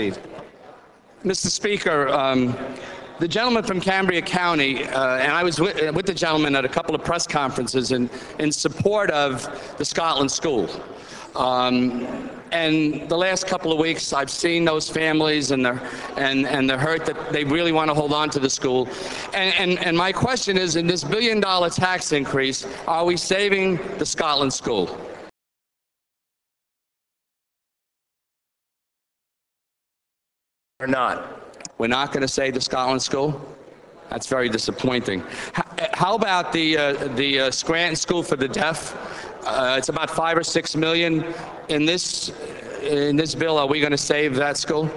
Mr. Speaker, the gentleman from Cambria County, and I was with the gentleman at a couple of press conferences in support of the Scotland School. And the last couple of weeks, I've seen those families and the hurt that they really want to hold on to the school. And my question is, in this $1 billion tax increase, are we saving the Scotland School? Or not? We're not going to save the Scotland School? That's very disappointing. How about the Scranton School for the Deaf? It's about $5 or $6 million. In this bill, are we going to save that school?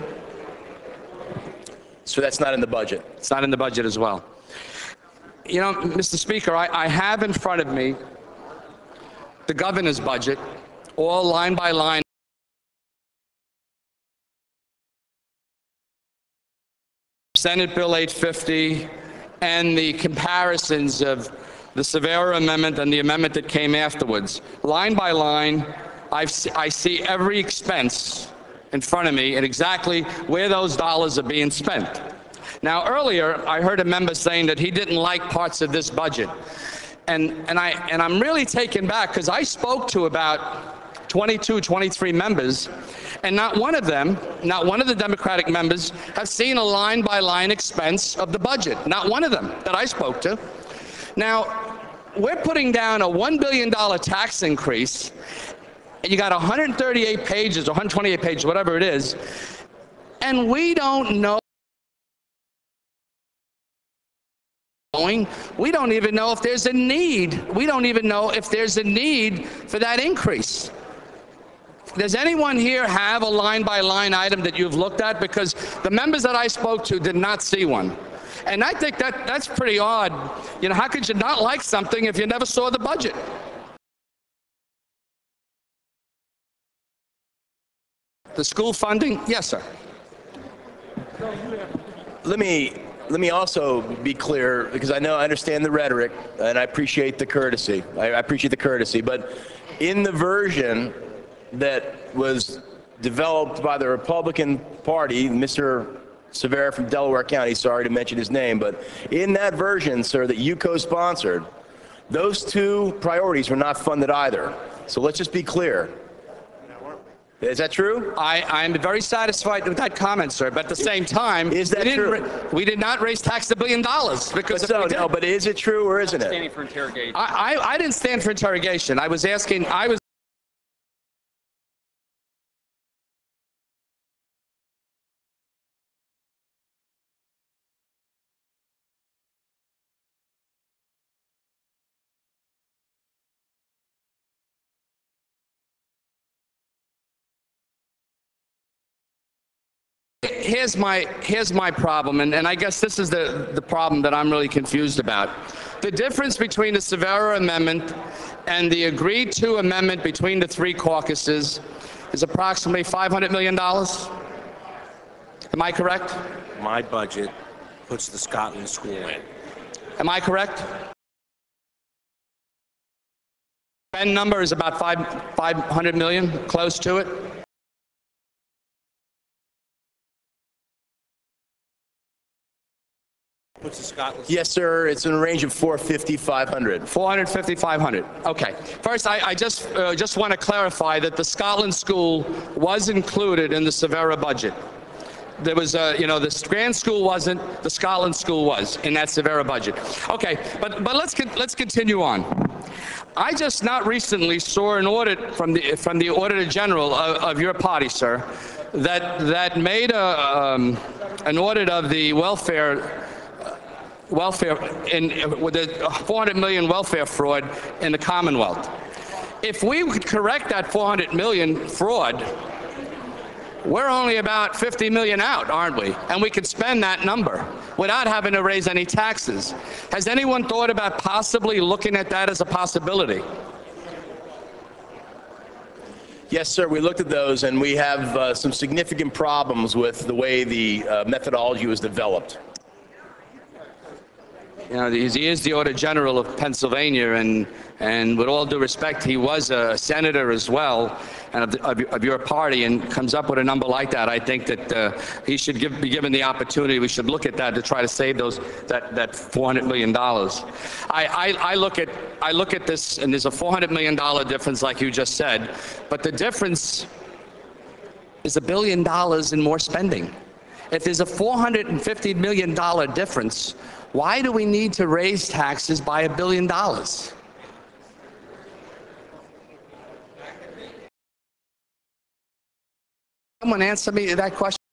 So that's not in the budget? It's not in the budget as well. You know, Mr. Speaker, I have in front of me the governor's budget, all line by line. Senate Bill 850 and the comparisons of the Scavello amendment and the amendment that came afterwards. Line by line, I see every expense in front of me and exactly where those dollars are being spent. Now, earlier, I heard a member saying that he didn't like parts of this budget. And I'm really taken back because I spoke to about 22, 23 members, and not one of them, not one of the Democratic members, have seen a line-by-line expense of the budget. Not one of them that I spoke to. Now, we're putting down a $1 billion tax increase, and you got 138 pages, 128 pages, whatever it is, and we don't know. We don't even know if there's a need. We don't even know if there's a need for that increase. Does anyone here have a line-by-line item that you've looked at? Because the members that I spoke to did not see one. And I think that's pretty odd. You know, how could you not like something if you never saw the budget? The school funding? Yes, sir. Let me also be clear, because I understand the rhetoric, and I appreciate the courtesy. I appreciate the courtesy, but in the version that was developed by the Republican Party, Mr. Scavello from Delaware County, sorry to mention his name, but in that version, sir, that you co-sponsored, those two priorities were not funded either. So let's just be clear. Is that true? I'm very satisfied with that comment, sir. But at the same time, is that true? We did not raise tax $1 billion because no. But is it true or isn't it? Standing for interrogation. I didn't stand for interrogation. I was asking. Here's my problem, and I guess this is the problem that I'm really confused about. The difference between the Scavello amendment and the agreed-to amendment between the three caucuses is approximately $500 million. Am I correct? My budget puts the Scotland School in. Am I correct? Spend number is about 500 million, close to it. What's the Scotland? Yes, sir. It's in a range of 450, 500. 450, 500. Okay. First, I just want to clarify that the Scotland School was included in the Scavello budget. There was, the Scranton School wasn't, the Scotland School was in that Scavello budget. Okay, but let's continue on. I just not recently saw an audit from the Auditor General of your party, sir, that made an audit of the welfare with the 400 million welfare fraud in the Commonwealth. If we could correct that 400 million fraud, we're only about 50 million out, aren't we? And we could spend that number without having to raise any taxes. Has anyone thought about possibly looking at that as a possibility? Yes, sir. We looked at those, and we have some significant problems with the way the methodology was developed. You know, he is the Auditor General of Pennsylvania, and with all due respect, he was a senator as well, and of your party, and comes up with a number like that. I think that he should be given the opportunity. We should look at that to try to save that $400 million. I look at this, and there's a $400 million difference, like you just said, but the difference is $1 billion in more spending. If there's a $450 million difference, why do we need to raise taxes by $1 billion? Someone answer me that question.